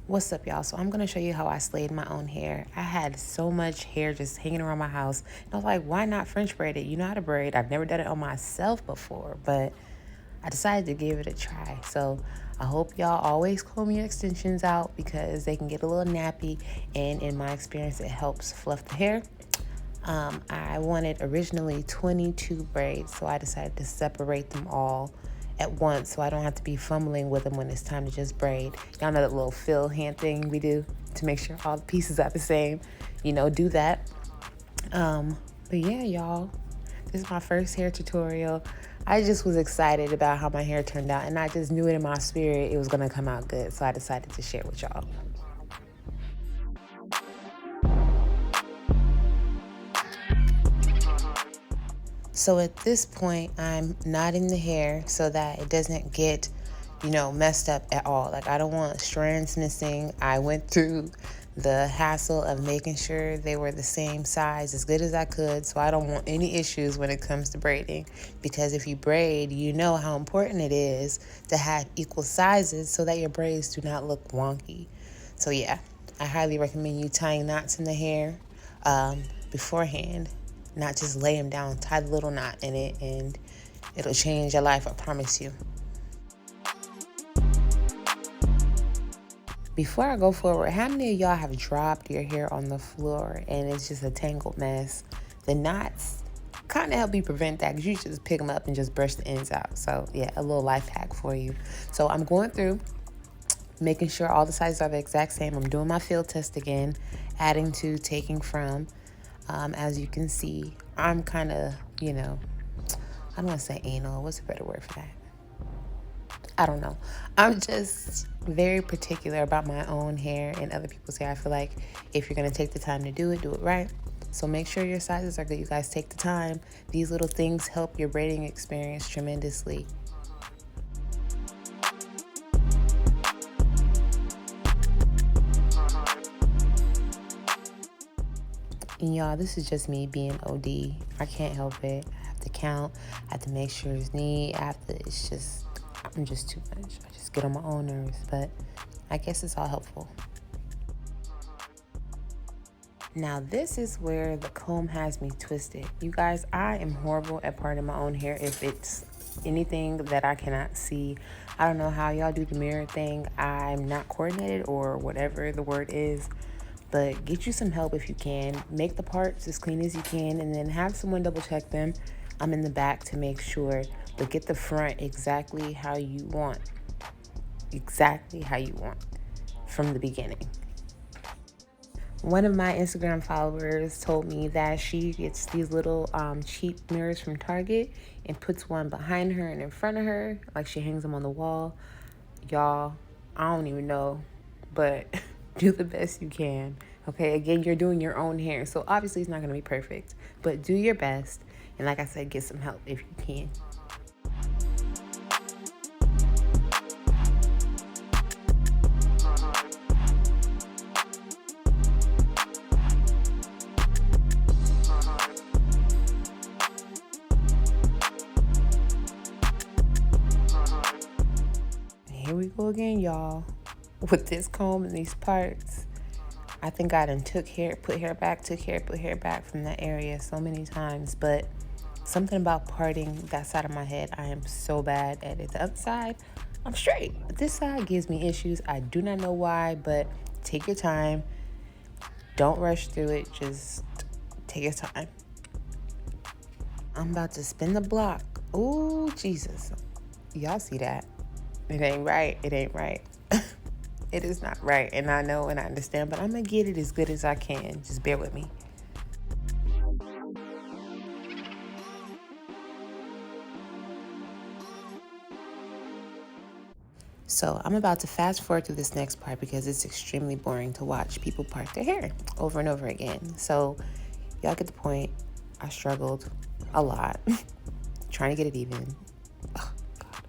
What's up, y'all? So I'm gonna show you how I slayed my own hair. I had so much hair just hanging around my house, and I was like, why not French braid it? You know how to braid. I've never done it on myself before, but I decided to give it a try. So I hope y'all always comb your extensions out because they can get a little nappy, and in my experience, it helps fluff the hair. I wanted originally 22 braids, so I decided to separate them all at once so I don't have to be fumbling with them when it's time to just braid. Y'all know that little fill hand thing we do to make sure all the pieces are the same. Do that. But yeah, y'all, this is my first hair tutorial. I just was excited about how my hair turned out, and I just knew it in my spirit it was gonna come out good, so I decided to share with y'all. So at this point, I'm knotting the hair so that it doesn't get, messed up at all. Like, I don't want strands missing. I went through the hassle of making sure they were the same size as good as I could, so I don't want any issues when it comes to braiding. Because if you braid, you know how important it is to have equal sizes so that your braids do not look wonky. So yeah, I highly recommend you tying knots in the hair beforehand. Not just lay them down, tie the little knot in it, and it'll change your life, I promise you. Before I go forward, how many of y'all have dropped your hair on the floor and it's just a tangled mess? The knots kind of help you prevent that because you just pick them up and just brush the ends out. So yeah, a little life hack for you. So I'm going through, making sure all the sizes are the exact same. I'm doing my field test again, adding to, taking from. As you can see, I'm kind of, I don't want to say anal. What's a better word for that? I don't know. I'm just very particular about my own hair and other people's hair. I feel like if you're going to take the time to do it right. So make sure your sizes are good. You guys take the time. These little things help your braiding experience tremendously. And y'all, this is just me being OD. I can't help it. I have to count. I have to make sure it's neat. I'm just too much. I just get on my own nerves, but I guess it's all helpful. Now, this is where the comb has me twisted. You guys, I am horrible at parting my own hair if it's anything that I cannot see. I don't know how y'all do the mirror thing. I'm not coordinated or whatever the word is. But get you some help if you can. Make the parts as clean as you can and then have someone double check them. I'm in the back to make sure, but get the front exactly how you want. Exactly how you want from the beginning. One of my Instagram followers told me that she gets these little cheap mirrors from Target and puts one behind her and in front of her, like she hangs them on the wall. Y'all, I don't even know, but do the best you can. Okay, again, you're doing your own hair, so obviously it's not going to be perfect, but do your best. And like I said, get some help if you can. Here we go again, y'all, with this comb and these parts. I think I done took hair, put hair back, took hair, put hair back from that area so many times, but something about parting that side of my head, I am so bad at it. The other side, I'm straight. But this side gives me issues. I do not know why, but take your time. Don't rush through it. Just take your time. I'm about to spin the block. Ooh, Jesus. Y'all see that? It ain't right. It ain't right. It is not right, and I know and I understand, but I'm going to get it as good as I can. Just bear with me. So I'm about to fast forward through this next part because it's extremely boring to watch people part their hair over and over again. So y'all get the point. I struggled a lot trying to get it even. Oh, God.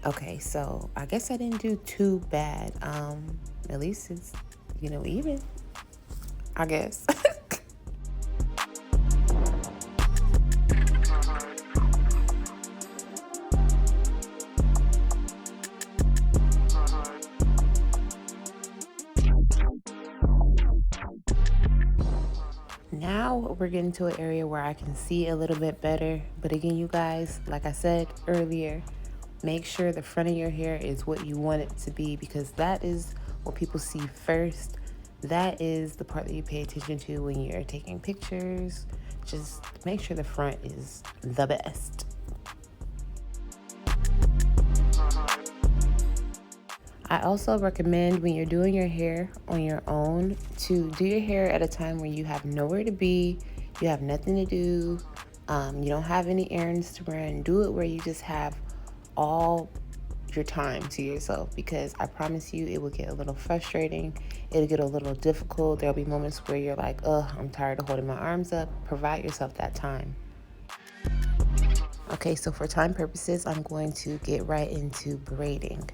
Okay, so I guess I didn't do too bad. At least it's, even, I guess. now we're getting to an area where I can see a little bit better. But again, you guys, like I said earlier, make sure the front of your hair is what you want it to be, because that is what people see first. That is the part that you pay attention to when you're taking pictures. Just make sure the front is the best. I also recommend, when you're doing your hair on your own, to do your hair at a time where you have nowhere to be, you have nothing to do, you don't have any errands to run. Do it where you just have all your time to yourself, because I promise you it will get a little frustrating. It'll get a little difficult. There'll be moments where you're like, I'm tired of holding my arms up. Provide yourself that time. Okay, so for time purposes, I'm going to get right into braiding.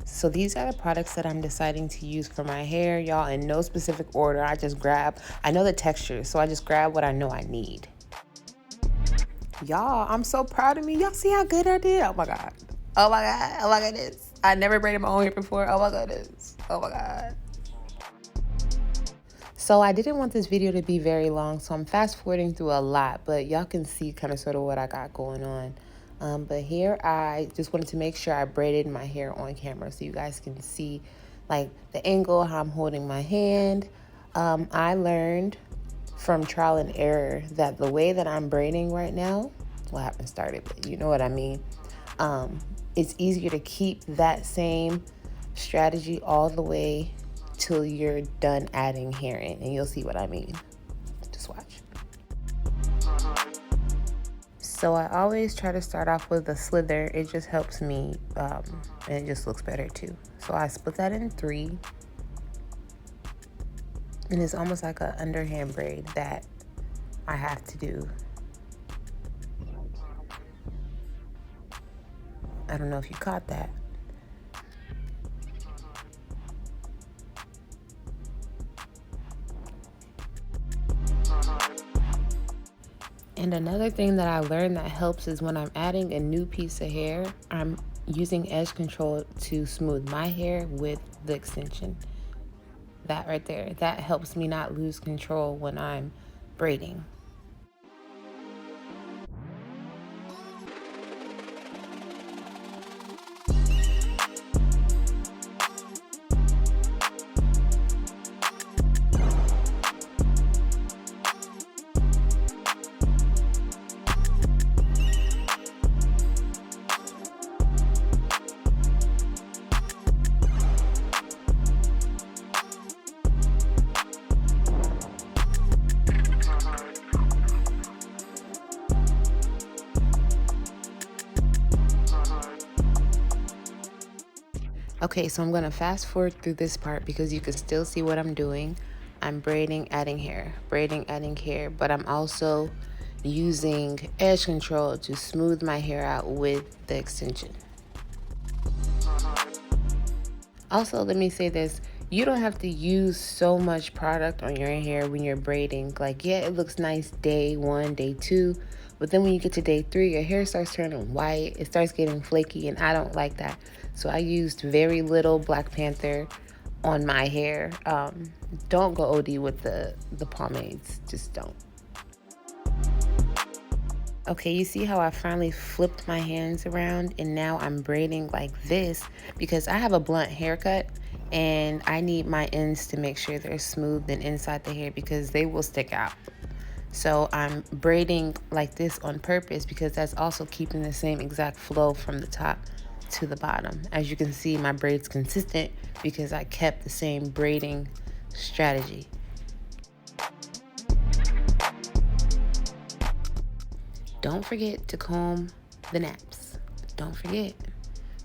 So these are the products that I'm deciding to use for my hair, y'all, in no specific order. I know the texture, so I just grab what I know I need. Y'all, I'm so proud of me. Y'all see how good I did? Oh my God. Oh my God. Oh my goodness. I never braided my own hair before. Oh my goodness. Oh my God. So I didn't want this video to be very long, so I'm fast forwarding through a lot, but y'all can see kind of sort of what I got going on. But here I just wanted to make sure I braided my hair on camera so you guys can see like the angle, how I'm holding my hand. I learned from trial and error that the way that I'm braiding right now, well, I haven't started, but you know what I mean. It's easier to keep that same strategy all the way till you're done adding hair in, and you'll see what I mean. Just watch. So I always try to start off with a slither. It just helps me, and it just looks better too. So I split that in 3. And it's almost like an underhand braid that I have to do. I don't know if you caught that. And another thing that I learned that helps is when I'm adding a new piece of hair, I'm using edge control to smooth my hair with the extension. That right there, that helps me not lose control when I'm braiding. Okay, so I'm gonna fast forward through this part because you can still see what I'm doing. I'm braiding, adding hair, braiding, adding hair, but I'm also using edge control to smooth my hair out with the extension. Also, let me say this. You don't have to use so much product on your hair when you're braiding. Like, yeah, it looks nice day 1, day 2, but then when you get to day 3, your hair starts turning white. It starts getting flaky, and I don't like that. So I used very little Black Panther on my hair. Don't go OD with the pomades. Just don't. Okay, you see how I finally flipped my hands around, and now I'm braiding like this because I have a blunt haircut and I need my ends to make sure they're smooth and inside the hair because they will stick out. So I'm braiding like this on purpose because that's also keeping the same exact flow from the top to the bottom. As you can see, my braid's consistent because I kept the same braiding strategy. Don't forget to comb the naps. Don't forget.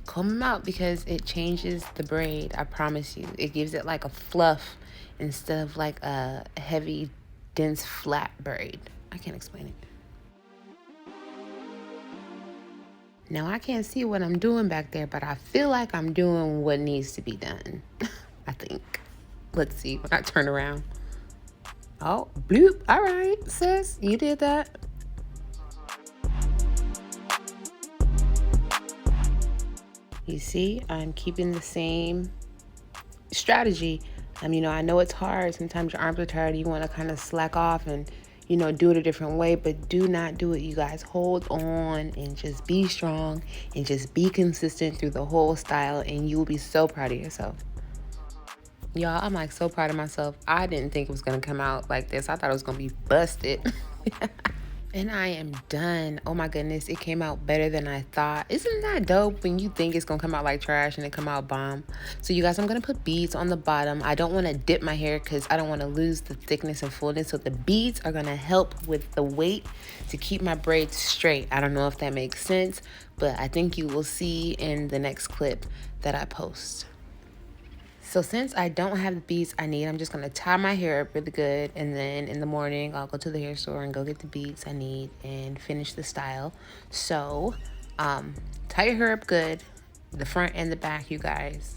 Comb them out because it changes the braid. I promise you. It gives it like a fluff instead of like a heavy, dense, flat braid. I can't explain it. Now, I can't see what I'm doing back there, but I feel like I'm doing what needs to be done. I think. Let's see when I turn around. Oh, bloop. All right, sis. You did that. You see, I'm keeping the same strategy. I know it's hard. Sometimes your arms are tired. You want to kind of slack off and, you know, do it a different way, but do not do it, you guys. Hold on and just be strong and just be consistent through the whole style, and you will be so proud of yourself. Y'all, I'm like so proud of myself. I didn't think it was gonna come out like this. I thought it was gonna be busted. And I am done. Oh my goodness, it came out better than I thought. Isn't that dope when you think it's gonna come out like trash and it come out bomb? So you guys, I'm gonna put beads on the bottom. I don't wanna dip my hair because I don't wanna lose the thickness and fullness. So the beads are gonna help with the weight to keep my braids straight. I don't know if that makes sense, but I think you will see in the next clip that I post. So since I don't have the beads I need, I'm just going to tie my hair up really good. And then in the morning, I'll go to the hair store and go get the beads I need and finish the style. So tie your hair up good, the front and the back, you guys.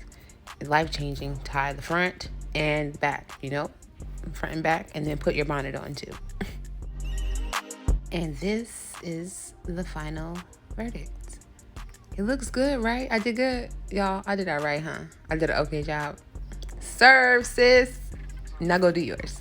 It's life-changing. Tie the front and back, you know, front and back, and then put your bonnet on too. And this is the final verdict. It looks good, right? I did good. Y'all, I did all right, huh? I did an okay job. Serve, sis. Now go do yours.